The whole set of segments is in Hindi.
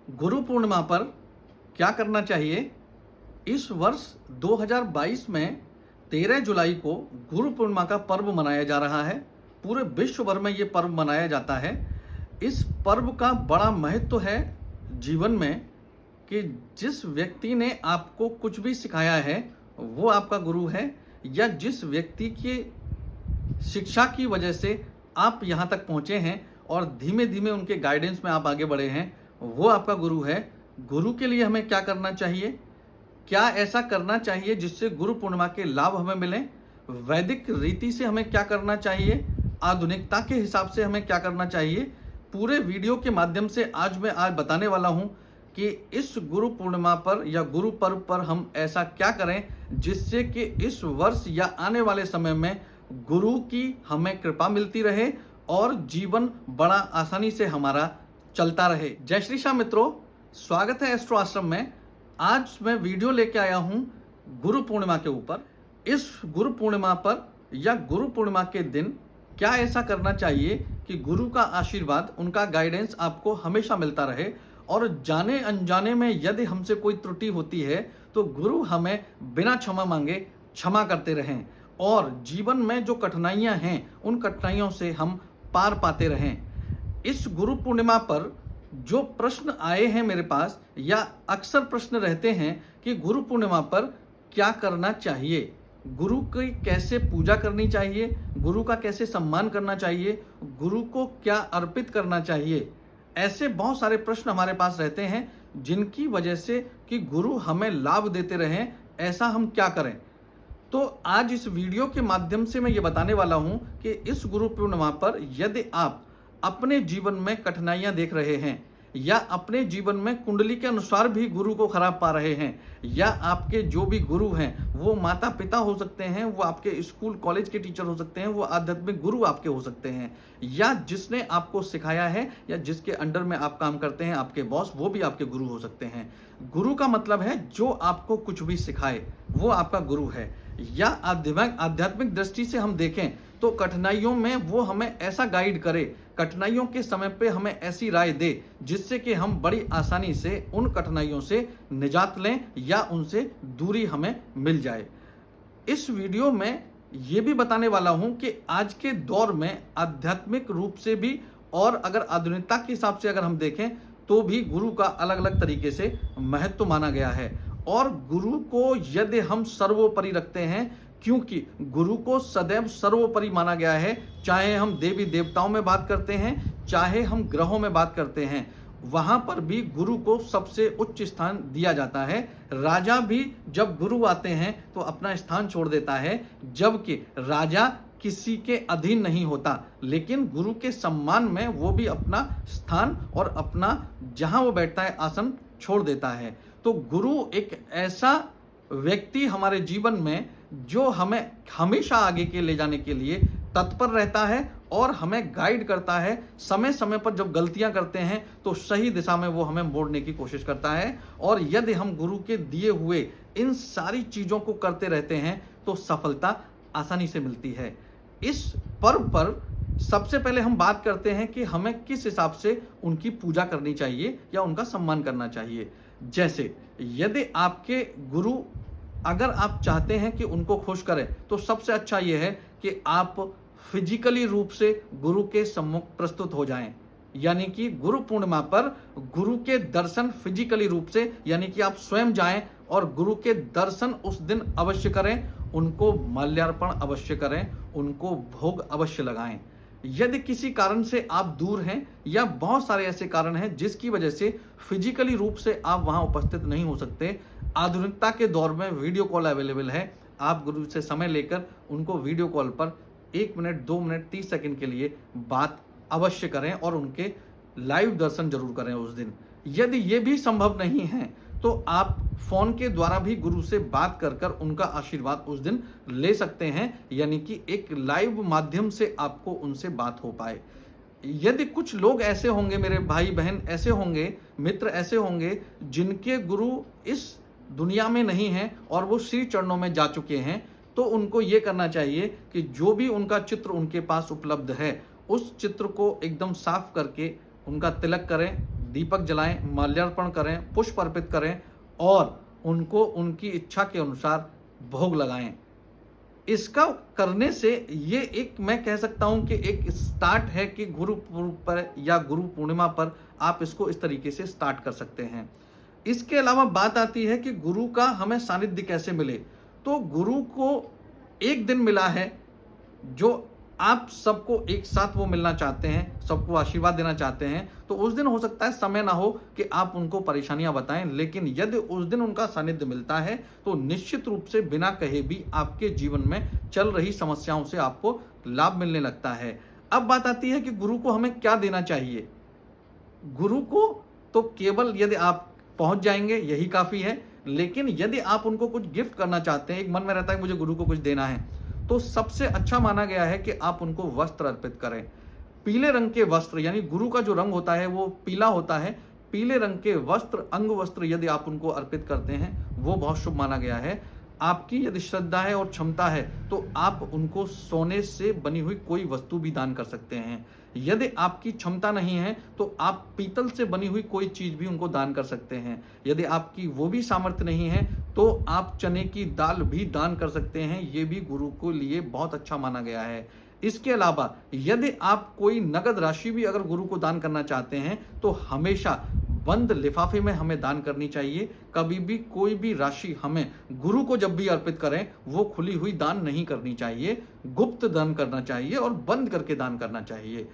गुरु पूर्णिमा पर क्या करना चाहिए। इस वर्ष 2022 में 13 जुलाई को गुरु पूर्णिमा का पर्व मनाया जा रहा है। पूरे विश्व भर में ये पर्व मनाया जाता है। इस पर्व का बड़ा महत्व है जीवन में कि जिस व्यक्ति ने आपको कुछ भी सिखाया है वो आपका गुरु है, या जिस व्यक्ति की शिक्षा की वजह से आप यहाँ तक पहुँचे हैं और धीमे धीमे उनके गाइडेंस में आप आगे बढ़े हैं, वो आपका गुरु है। गुरु के लिए हमें क्या करना चाहिए, क्या ऐसा करना चाहिए जिससे गुरु पूर्णिमा के लाभ हमें मिलें, वैदिक रीति से हमें क्या करना चाहिए, आधुनिकता के हिसाब से हमें क्या करना चाहिए, पूरे वीडियो के माध्यम से आज बताने वाला हूं कि इस गुरु पूर्णिमा पर या गुरु पर्व पर हम ऐसा क्या करें जिससे कि इस वर्ष या आने वाले समय में गुरु की हमें कृपा मिलती रहे और जीवन बड़ा आसानी से हमारा चलता रहे। जय श्री श्याम मित्रों, स्वागत है एस्ट्रो आश्रम में। आज मैं वीडियो लेके आया हूं गुरु पूर्णिमा के ऊपर। इस गुरु पूर्णिमा पर या गुरु पूर्णिमा के दिन क्या ऐसा करना चाहिए कि गुरु का आशीर्वाद, उनका गाइडेंस आपको हमेशा मिलता रहे, और जाने अनजाने में यदि हमसे कोई त्रुटि होती है तो गुरु हमें बिना क्षमा मांगे क्षमा करते रहें और जीवन में जो कठिनाइयां हैं उन कठिनाइयों से हम पार पाते रहें। इस गुरु पूर्णिमा पर जो प्रश्न आए हैं मेरे पास, या अक्सर प्रश्न रहते हैं कि गुरु पूर्णिमा पर क्या करना चाहिए, गुरु की कैसे पूजा करनी चाहिए, गुरु का कैसे सम्मान करना चाहिए, गुरु को क्या अर्पित करना चाहिए। ऐसे बहुत सारे प्रश्न हमारे पास रहते हैं जिनकी वजह से कि गुरु हमें लाभ देते रहें, ऐसा हम क्या करें। तो आज इस वीडियो के माध्यम से मैं ये बताने वाला हूं कि इस गुरु पूर्णिमा पर यदि आप अपने जीवन में कठिनाइयां देख रहे हैं, या अपने जीवन में कुंडली के अनुसार भी गुरु को खराब पा रहे हैं, या आपके जो भी गुरु हैं वो माता पिता हो सकते हैं, वो आपके स्कूल कॉलेज के टीचर हो सकते हैं, वो आध्यात्मिक गुरु आपके हो सकते हैं, या जिसने आपको सिखाया है या जिसके अंडर में आप काम करते हैं आपके बॉस, वो भी आपके गुरु हो सकते हैं। गुरु का मतलब है जो आपको कुछ भी सिखाए वो आपका गुरु है। या आध्यात्मिक दृष्टि से हम देखें तो कठिनाइयों में वो हमें ऐसा गाइड करे, कठिनाइयों के समय पे हमें ऐसी राय दे जिससे कि हम बड़ी आसानी से उन कठिनाइयों से निजात लें या उनसे दूरी हमें मिल जाए। इस वीडियो में ये भी बताने वाला हूं कि आज के दौर में आध्यात्मिक रूप से भी और अगर आधुनिकता के हिसाब से अगर हम देखें तो भी गुरु का अलग अलग तरीके से महत्व माना गया है, और गुरु को यदि हम सर्वोपरि रखते हैं, क्योंकि गुरु को सदैव सर्वोपरि माना गया है। चाहे हम देवी देवताओं में बात करते हैं, चाहे हम ग्रहों में बात करते हैं, वहां पर भी गुरु को सबसे उच्च स्थान दिया जाता है। राजा भी जब गुरु आते हैं तो अपना स्थान छोड़ देता है, जबकि राजा किसी के अधीन नहीं होता, लेकिन गुरु के सम्मान में वो भी अपना स्थान और अपना जहां वो बैठता है आसन छोड़ देता है। तो गुरु एक ऐसा व्यक्ति हमारे जीवन में जो हमें हमेशा आगे के ले जाने के लिए तत्पर रहता है और हमें गाइड करता है। समय समय पर जब गलतियां करते हैं तो सही दिशा में वो हमें मोड़ने की कोशिश करता है, और यदि हम गुरु के दिए हुए इन सारी चीजों को करते रहते हैं तो सफलता आसानी से मिलती है। इस पर्व पर सबसे पहले हम बात करते हैं कि हमें किस हिसाब से उनकी पूजा करनी चाहिए या उनका सम्मान करना चाहिए। जैसे यदि आपके गुरु, अगर आप चाहते हैं कि उनको खुश करें तो सबसे अच्छा यह है कि आप फिजिकली रूप से गुरु के सम्मुख प्रस्तुत हो जाएं, यानी कि गुरु पूर्णिमा पर गुरु के दर्शन फिजिकली रूप से, यानी कि आप स्वयं जाएं और गुरु के दर्शन उस दिन अवश्य करें, उनको माल्यार्पण अवश्य करें, उनको भोग अवश्य लगाएं। यदि किसी कारण से आप दूर हैं, या बहुत सारे ऐसे कारण हैं जिसकी वजह से फिजिकली रूप से आप वहां उपस्थित नहीं हो सकते, आधुनिकता के दौर में वीडियो कॉल अवेलेबल है। आप गुरु से समय लेकर उनको वीडियो कॉल पर 1 मिनट 2 मिनट 30 सेकंड के लिए बात अवश्य करें और उनके लाइव दर्शन जरूर करें उस दिन। यदि ये भी संभव नहीं है तो आप फोन के द्वारा भी गुरु से बात कर कर उनका आशीर्वाद उस दिन ले सकते हैं, यानी कि एक लाइव माध्यम से आपको उनसे बात हो पाए। यदि कुछ लोग ऐसे होंगे, मेरे भाई बहन ऐसे होंगे, मित्र ऐसे होंगे जिनके गुरु इस दुनिया में नहीं हैं और वो श्री चरणों में जा चुके हैं, तो उनको ये करना चाहिए कि जो भी उनका चित्र उनके पास उपलब्ध है उस चित्र को एकदम साफ करके उनका तिलक करें, दीपक जलाएं, माल्यार्पण करें, पुष्प अर्पित करें और उनको उनकी इच्छा के अनुसार भोग लगाएं। इसका करने से ये एक, मैं कह सकता हूं कि एक स्टार्ट है कि गुरु पूर्व पर या गुरु पूर्णिमा पर आप इसको इस तरीके से स्टार्ट कर सकते हैं। इसके अलावा बात आती है कि गुरु का हमें सानिध्य कैसे मिले। तो गुरु को एक दिन मिला है जो आप सबको एक साथ वो मिलना चाहते हैं, सबको आशीर्वाद देना चाहते हैं, तो उस दिन हो सकता है समय ना हो कि आप उनको परेशानियां बताएं, लेकिन यदि उस दिन उनका सानिध्य मिलता है तो निश्चित रूप से बिना कहे भी आपके जीवन में चल रही समस्याओं से आपको लाभ मिलने लगता है। अब बात आती है कि गुरु को हमें क्या देना चाहिए। गुरु को तो केवल यदि आप पहुंच जाएंगे यही काफी है, लेकिन यदि आप उनको कुछ गिफ्ट करना चाहते हैं, एक मन में रहता है मुझे गुरु को कुछ देना है, तो सबसे अच्छा माना गया है कि आप उनको वस्त्र अर्पित करें। पीले रंग के वस्त्र, यानी गुरु का जो रंग होता है वो पीला होता है, पीले रंग के वस्त्र, अंग वस्त्र यदि आप उनको अर्पित करते हैं वो बहुत शुभ माना गया है। आपकी यदि श्रद्धा है और क्षमता है तो आप उनको सोने से बनी हुई कोई वस्तु भी दान कर सकते हैं। यदि आपकी क्षमता नहीं है तो आप पीतल से बनी हुई कोई चीज भी उनको दान कर सकते हैं। यदि आपकी वो भी सामर्थ्य नहीं है तो आप चने की दाल भी दान कर सकते हैं, ये भी गुरु को लिए बहुत अच्छा माना गया है। इसके अलावा यदि आप कोई नगद राशि भी अगर गुरु को दान करना चाहते हैं तो हमेशा बंद लिफाफे में हमें दान करनी चाहिए। कभी भी कोई भी राशि हमें गुरु को जब भी अर्पित करें वो खुली हुई दान नहीं करनी चाहिए, गुप्त दान करना चाहिए और बंद करके दान करना चाहिए।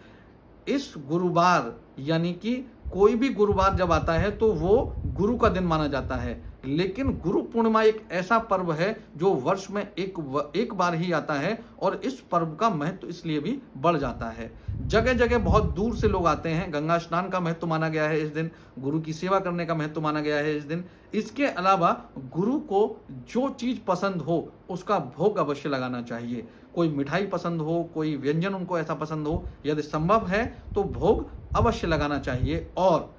इस गुरुवार यानी कि कोई भी गुरुवार जब आता है तो वो गुरु का दिन माना जाता है, लेकिन गुरु पूर्णिमा एक ऐसा पर्व है जो वर्ष में एक बार ही आता है और इस पर्व का महत्व इसलिए भी बढ़ जाता है। जगह जगह बहुत दूर से लोग आते हैं। गंगा स्नान का महत्व माना गया है इस दिन, गुरु की सेवा करने का महत्व माना गया है इस दिन। इसके अलावा गुरु को जो चीज पसंद हो उसका भोग अवश्य लगाना चाहिए। कोई मिठाई पसंद हो, कोई व्यंजन उनको ऐसा पसंद हो, यदि संभव है तो भोग अवश्य लगाना चाहिए। और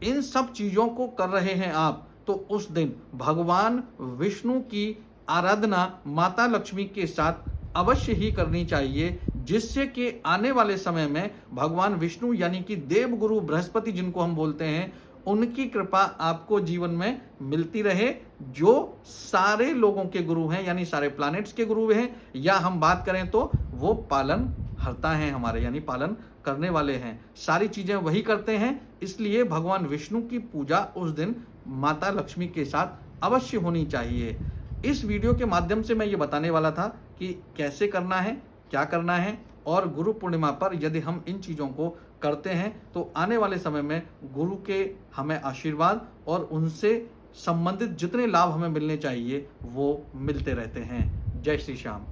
इन सब चीजों को कर रहे हैं आप तो उस दिन भगवान विष्णु की आराधना माता लक्ष्मी के साथ अवश्य ही करनी चाहिए, जिससे कि आने वाले समय में भगवान विष्णु यानी कि देव गुरु बृहस्पति जिनको हम बोलते हैं, उनकी कृपा आपको जीवन में मिलती रहे, जो सारे लोगों के गुरु हैं, यानी सारे प्लैनेट्स के गुरु हैं, या हम बात करें तो वो पालन हरता हैं हमारे, यानी पालन करने वाले हैं। सारी चीजें वही करते हैं, इसलिए भगवान विष्णु की पूजा उस दिन माता लक्ष्मी के साथ अवश्य होनी चाहिए। इस वीडियो के माध्यम से मैं ये बताने वाला था कि कैसे करना है, क्या करना है, और गुरु पूर्णिमा पर यदि हम इन चीज़ों को करते हैं तो आने वाले समय में गुरु के हमें आशीर्वाद और उनसे संबंधित जितने लाभ हमें मिलने चाहिए वो मिलते रहते हैं। जय श्री श्याम।